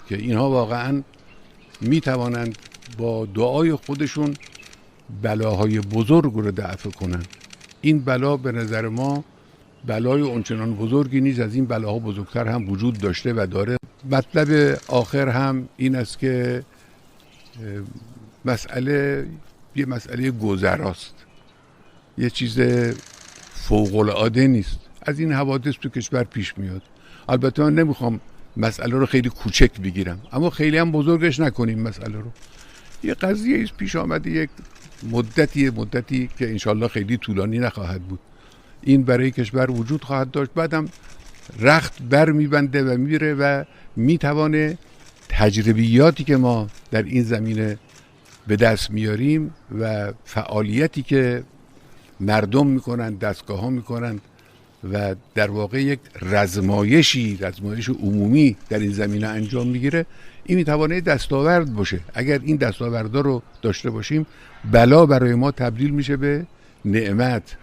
که اینها واقعا می توانند با دعای خودشون بلاهای بزرگ رو دفع کنن. این بلا به نظر ما بلای اونچنان بزرگی نیست، از این بلاها بزرگتر هم وجود داشته و داره. مطلب آخر هم این است که یه مسئله گذراست، یه چیز فوق العاده نیست. از این حوادث تو کشور پیش میاد. البته من نمیخوام مسئله رو خیلی کوچک بگیرم، اما خیلی هم بزرگش نکنیم مسئله رو. یه قضیه ایست پیش آمده، یک مدتی که انشالله خیلی طولانی نخواهد بود، این برای کشور وجود خواهد داشت. بعدم رخت بر میبنده و میره و میتوانه تجربیاتی که ما در این زمینه به دست میاریم و فعالیتی که مردم میکنن، دستگاه ها میکنن و در واقع یک رزمایش عمومی در این زمینه انجام میگیره، این میتوانه دستاورد باشه. اگر این دستاوردها رو داشته باشیم، بلا برای ما تبدیل میشه به نعمت